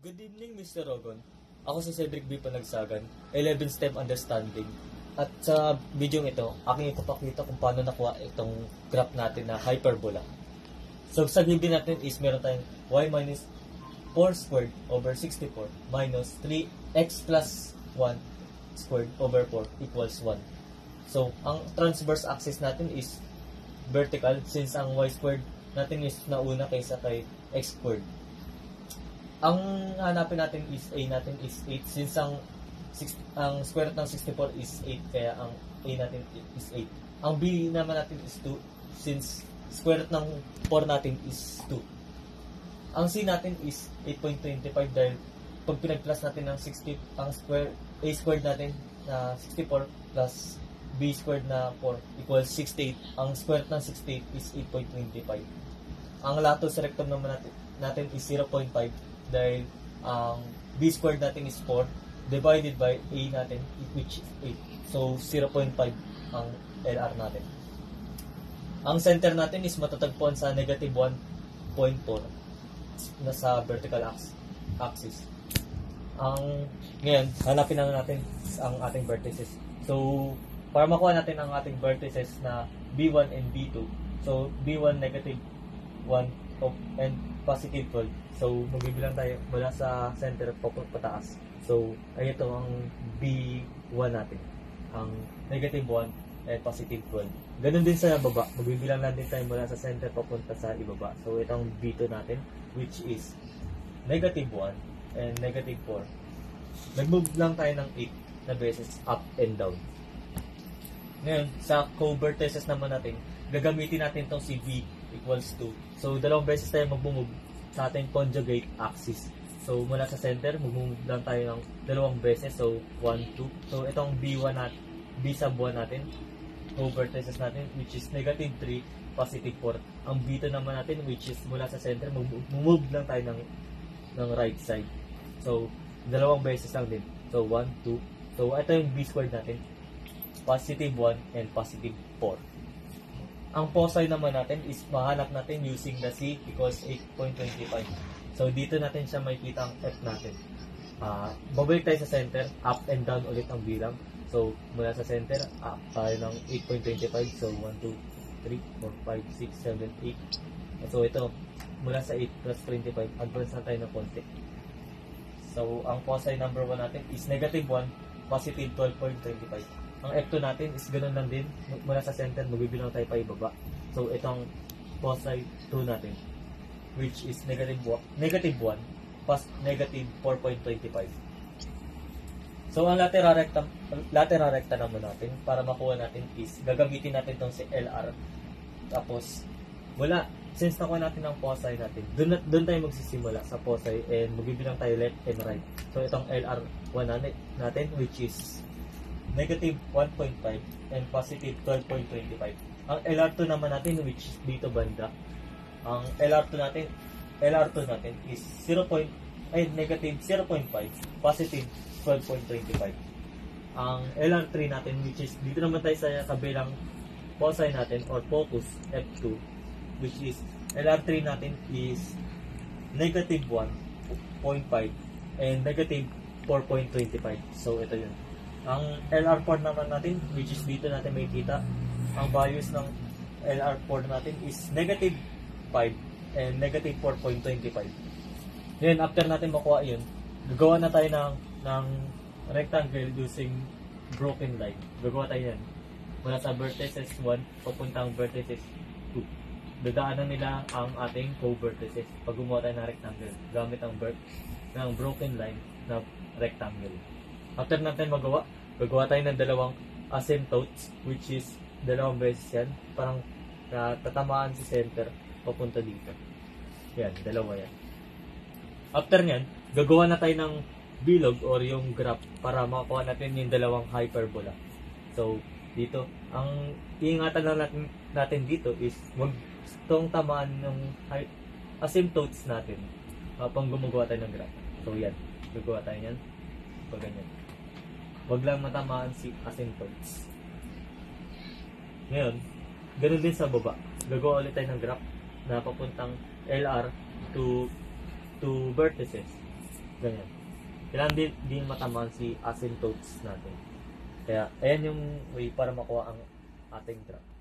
Good evening, Mr. Rogon. Ako si Cedric B. Panagsagan, 11-step understanding. At sa video ito, aking ipapakita kung paano nakuha itong graph natin na hyperbola. So, sa given natin is meron tayong y minus 4 squared over 64 minus 3x plus 1 squared over 4 equals 1. So, ang transverse axis natin is vertical since ang y squared natin is nauna kaysa kay x squared. Ang hanapin natin is A natin is 8 since ang square root ng 64 is 8 kaya ang A natin is 8. Ang B naman natin is 2 since square root ng 4 natin is 2. Ang C natin is 8.25 dahil pag pinag-plus natin ng 60 ang A squared natin na 64 plus B squared na 4 equals 68. Ang square root ng 68 is 8.25. Ang latus rectum naman natin is 0.5 dahil ang B squared natin is 4 divided by A natin which is 8. So, 0.5 ang LR natin. Ang center natin is matatagpuan sa negative 1.4 na sa vertical axis. Ngayon, hanapin na natin ang ating vertices. So, para makuha natin ang ating vertices na B1 and B2. So, B1 negative 1 and positive 12. So, magbibilang tayo mula sa center pataas. So, ay ito ang B1 natin. Ang negative 1 and positive 12. Ganun din sa baba. Magbibilang lang din tayo mula sa center papunta sa ibaba. So, ito ang B2 natin, which is negative 1 and negative 4. Nag-move lang tayo ng 8 na beses up and down. Ngayon, sa co-vertices naman natin, gagamitin natin itong si B equals 2. So, dalawang beses tayo mag-move sa ating conjugate axis. So, mula sa center, mag-move lang tayo ng dalawang beses. So, 1, 2. So, itong B1 natin, B sub 1 natin, co-vertices natin, which is negative 3, positive 4. Ang B2 naman natin, which is mula sa center, mag-move lang tayo ng right side. So, dalawang beses lang din. So, 1, 2. So, ito yung B squared natin, positive 1 and positive 4. Ang foci naman natin is mahanap natin using the C equals 8.25. So, dito natin siya makikita ang F natin. Babalik tayo sa center, up and down ulit ang bilang. So, mula sa center, up tayo ng 8.25. So, 1, 2, 3, 4, 5, 6, 7, 8. So, ito, mula sa 8 plus 25, advance na tayo ng konti. So, ang foci number 1 natin is negative 1, positive 12.25. Ang F2 natin is ganoon lang din. Mula sa center, magbibilang tayo pa ibaba. So, itong foci 2 natin, which is negative 1, plus negative 4.25. So, ang lateral recta naman natin, para makuha natin is, gagamitin natin itong si LR. Tapos, since nakuha natin ang foci natin, doon tayo magsisimula sa foci and magbibilang tayo left and right. So, itong LR1 natin, which is negative 1.5 and positive 12.25. Ang LR2 naman natin, which is dito banda, ang LR2 natin is negative 0.5, positive 12.25. Ang LR3 natin, which is dito naman tayo sa kabilang foci natin or focus F2, which is LR3 natin is negative 1.5 and negative 4.25. So, ito yun. Ang LR4 naman natin, which is dito natin makikita, ang values ng LR4 natin is negative 5 and negative 4.25. Then, after natin makuha yun, gagawa na tayo ng rectangle using broken line. Gagawa tayo yan. Mula sa vertices 1, papuntang vertices 2. Dadaanan nila ang ating co-vertices pag gumawa tayo ng rectangle gamit ang broken line na rectangle. After natin gagawa tayo ng dalawang asymptotes, which is dalawang beses yan. Parang tatamaan si center papunta dito. Yan, dalawa yan. After nyan, gagawa na tayo ng bilog or yung graph para makakuha natin yung dalawang hyperbola. So, dito, ang iingatan lang natin dito is wag itong tamaan ng asymptotes natin habang gumagawa tayo ng graph. So, yan. Gagawa tayo yan. Pag ganyan. Wag lang matamaan si asymptotes. Ngayon, ganoon din sa baba. Gagawa ulit tayo ng graph na papuntang LR to vertices. Ganyan. Kailangan din matamaan si asymptotes natin. Kaya, ayan yung way para makuha ang ating graph.